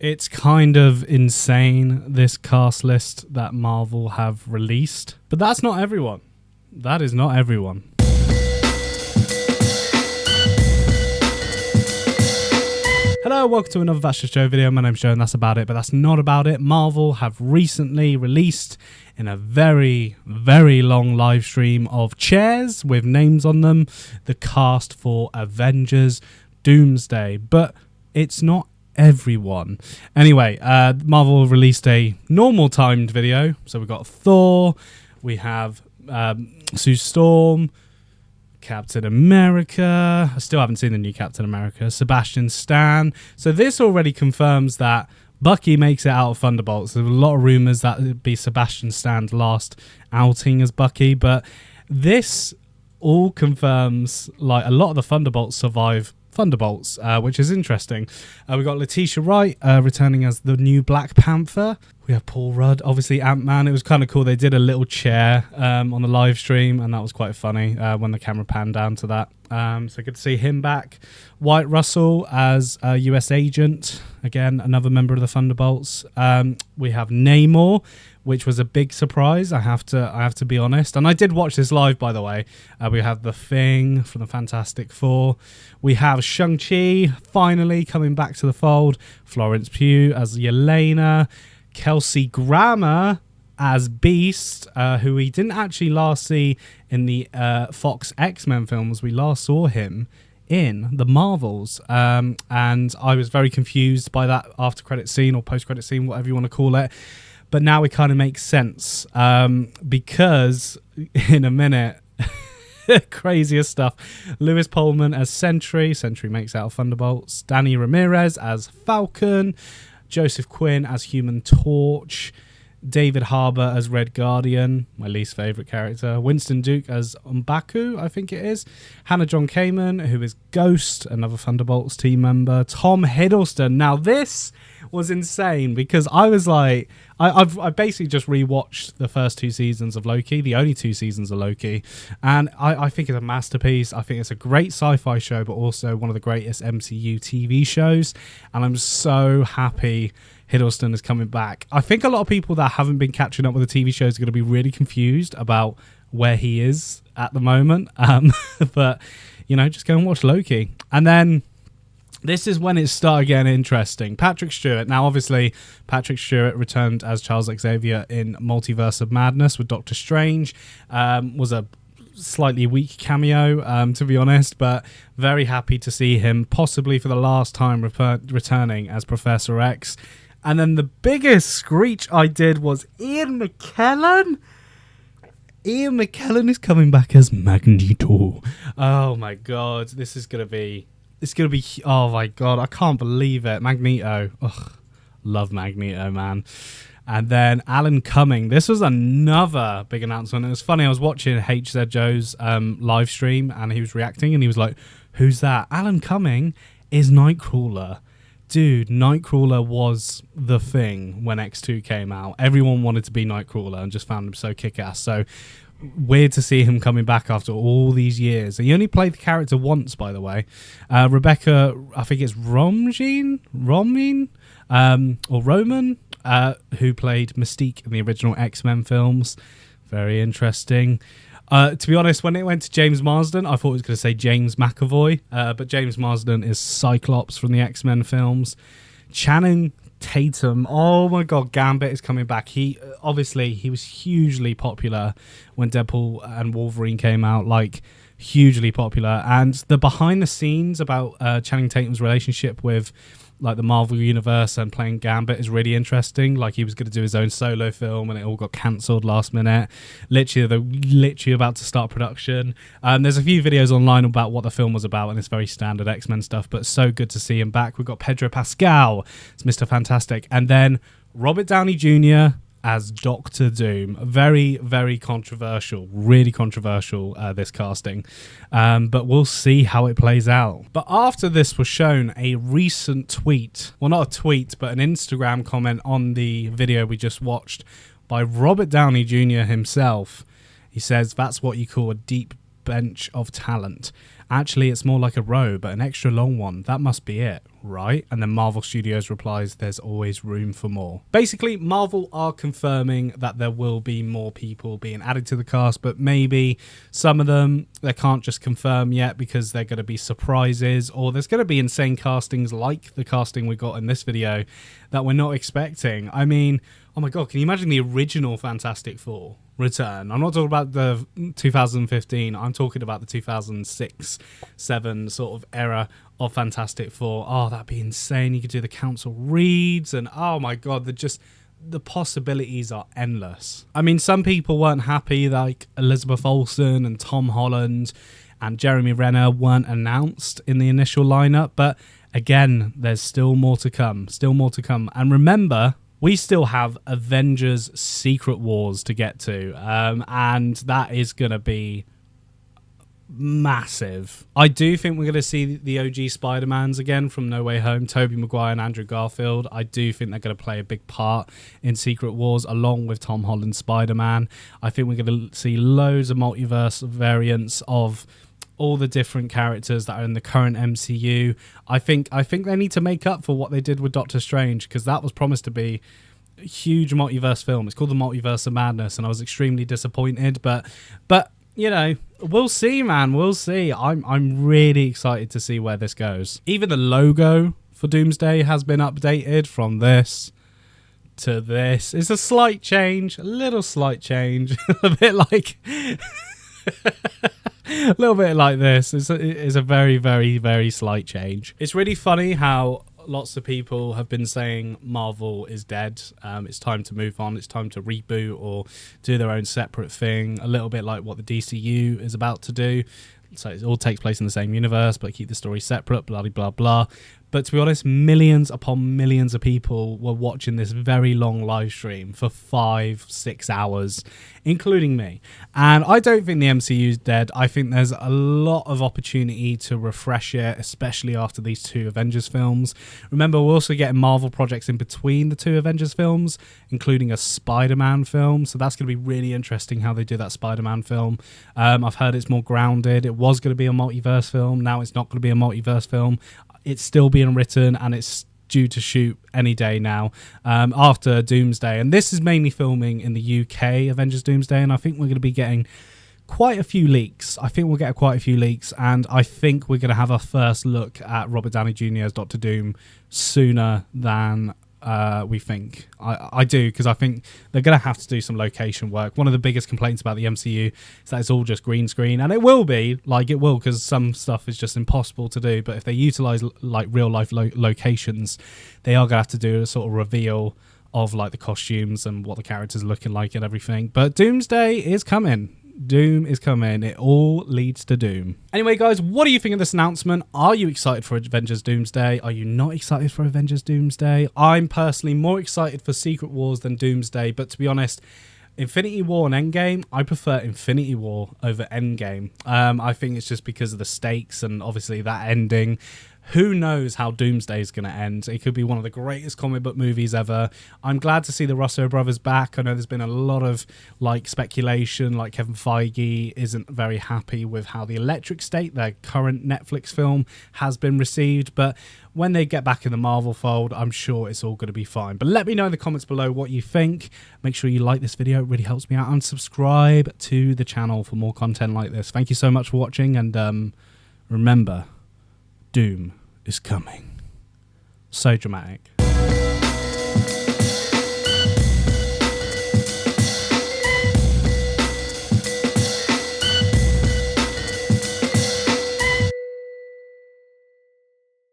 It's kind of insane, this cast list that Marvel have released. But that's not everyone. That is not everyone. Hello, welcome to another That's Just Joe video. My name's Joe and that's about it, but that's not about it. Marvel have recently released in a very, very long live stream of chairs with names on them, the cast for Avengers Doomsday. But it's not everyone. Anyway, Marvel released a normal timed video. So we've got Thor, we have Sue Storm, Captain America. I still haven't seen the new Captain America. Sebastian Stan. So this already confirms that Bucky makes it out of Thunderbolts. There's a lot of rumours that it'd be Sebastian Stan's last outing as Bucky, but this all confirms like a lot of the Thunderbolts survive Thunderbolts, which is interesting. We got Letitia Wright returning as the new Black Panther. We have Paul Rudd, obviously Ant-Man. It was kind of cool. They did a little chair on the live stream, and that was quite funny when the camera panned down to that. So good to see him back. Wyatt Russell as a US agent. Again, another member of the Thunderbolts. We have Namor, which was a big surprise. I have to be honest. And I did watch this live, by the way. We have The Thing from the Fantastic Four. We have Shang-Chi finally coming back to the fold. Florence Pugh as Yelena. Kelsey Grammer as Beast, who we didn't actually last see in the Fox X-Men films. We last saw him in the Marvels, and I was very confused by that after credit scene or post credit scene, whatever you want to call it. But now it kind of makes sense, because in a minute, craziest stuff. Lewis Pullman as Sentry. Sentry makes out of Thunderbolts. Danny Ramirez as Falcon. Joseph Quinn as Human Torch. David Harbour as Red Guardian, my least favourite character. Winston Duke as M'Baku, I think it is. Hannah John Kamen, who is Ghost, another Thunderbolts team member. Tom Hiddleston. Now this was insane because I was like, I basically just rewatched the first 2 seasons of Loki, the only 2 seasons of Loki, and I think it's a masterpiece. I think it's a great sci-fi show, but also one of the greatest MCU TV shows, and I'm so happy Hiddleston is coming back. I think a lot of people that haven't been catching up with the TV shows are going to be really confused about where he is at the moment, but, you know, just go and watch Loki. And then this is when it started getting interesting. Patrick Stewart. Now, obviously, Patrick Stewart returned as Charles Xavier in Multiverse of Madness with Doctor Strange. Was a slightly weak cameo, to be honest, but very happy to see him possibly for the last time returning as Professor X. And then the biggest screech I did was Ian McKellen. Ian McKellen is coming back as Magneto. Oh, my God. This is going to be... It's going to be... Oh, my God. I can't believe it. Magneto. Ugh, love Magneto, man. And then Alan Cumming. This was another big announcement. It was funny. I was watching HZ Joe's live stream, and he was reacting, and he was like, who's that? Alan Cumming is Nightcrawler. Dude, Nightcrawler was the thing when X2 came out. Everyone wanted to be Nightcrawler and just found him so kick-ass. So... weird to see him coming back after all these years. And he only played the character once, by the way. Rebecca, I think it's Roman, who played Mystique in the original X-Men films. Very interesting. To be honest, when it went to James Marsden, I thought it was going to say James McAvoy. But James Marsden is Cyclops from the X-Men films. Channing Tatum, oh my God, Gambit is coming back. He was hugely popular when Deadpool and Wolverine came out, like hugely popular. And the behind the scenes about Channing Tatum's relationship with like the Marvel universe and playing Gambit is really interesting. Like he was going to do his own solo film and it all got cancelled last minute. Literally about to start production. There's a few videos online about what the film was about, and it's very standard X-Men stuff, but so good to see him back. We've got Pedro Pascal, it's Mr. Fantastic, and then Robert Downey Jr. as Doctor Doom. Very, very controversial, really controversial, this casting. But we'll see how it plays out. But after this was shown, a recent tweet, well, not a tweet, but an Instagram comment on the video we just watched by Robert Downey Jr. himself. He says, that's what you call a deep bench of talent. Actually, it's more like a row, but an extra long one. That must be it, right? And then Marvel Studios replies, there's always room for more. Basically, Marvel are confirming that there will be more people being added to the cast, but maybe some of them they can't just confirm yet because they're going to be surprises, or there's going to be insane castings like the casting we got in this video that we're not expecting. I mean, oh my god, can you imagine the original Fantastic Four return? I'm not talking about the 2015, I'm talking about the 2006-7 sort of era of Fantastic Four. Oh, that'd be insane. You could do the Council Reeds, and oh my god, the possibilities are endless. I mean, some people weren't happy, like Elizabeth Olsen and Tom Holland and Jeremy Renner weren't announced in the initial lineup, but again, there's still more to come, And remember, we still have Avengers Secret Wars to get to, and that is going to be massive. I do think we're going to see the OG Spider-Mans again from No Way Home, Tobey Maguire and Andrew Garfield. I do think they're going to play a big part in Secret Wars along with Tom Holland's Spider-Man. I think we're going to see loads of multiverse variants of all the different characters that are in the current MCU. I think they need to make up for what they did with Doctor Strange, because that was promised to be a huge multiverse film. It's called the Multiverse of Madness, and I was extremely disappointed, but you know, we'll see, man. We'll see. I'm really excited to see where this goes. Even the logo for Doomsday has been updated from this to this. It's a slight change, a little slight change, a bit like a little bit like this. It's a very, very, very slight change. It's really funny how lots of people have been saying Marvel is dead. It's time to move on. It's time to reboot or do their own separate thing. A little bit like what the DCU is about to do. So it all takes place in the same universe, but keep the story separate, blah, blah, blah, blah. But to be honest, millions upon millions of people were watching this very long live stream for 5-6 hours, including me. And I don't think the MCU is dead. I think there's a lot of opportunity to refresh it, especially after these 2 Avengers films. Remember, we're also getting Marvel projects in between the 2 Avengers films, including a Spider-Man film. So that's going to be really interesting how they do that Spider-Man film. I've heard it's more grounded. It was going to be a multiverse film. Now it's not going to be a multiverse film. It's still being written, and it's due to shoot any day now after Doomsday. And this is mainly filming in the UK, Avengers Doomsday, and I think we're going to be getting quite a few leaks. I think we'll get quite a few leaks, and I think we're going to have our first look at Robert Downey Jr. as Dr. Doom sooner than we think. I do, because I think they're going to have to do some location work. One of the biggest complaints about the MCU is that it's all just green screen, and it will be, like it will, because some stuff is just impossible to do. But if they utilize like real life locations, they are going to have to do a sort of reveal of like the costumes and what the characters are looking like and everything. But Doomsday is coming. Doom is coming. It all leads to Doom. Anyway, guys, what do you think of this announcement? Are you excited for Avengers Doomsday? Are you not excited for Avengers Doomsday? I'm personally more excited for Secret Wars than Doomsday, but to be honest, Infinity War and Endgame, I prefer Infinity War over Endgame. I think it's just because of the stakes and obviously that ending. Who knows how Doomsday is going to end? It could be one of the greatest comic book movies ever. I'm glad to see the Russo brothers back. I know there's been a lot of like speculation, like Kevin Feige isn't very happy with how The Electric State, their current Netflix film, has been received. But when they get back in the Marvel fold, I'm sure it's all going to be fine. But let me know in the comments below what you think. Make sure you like this video. It really helps me out. And subscribe to the channel for more content like this. Thank you so much for watching. And remember, Doom is coming. So dramatic.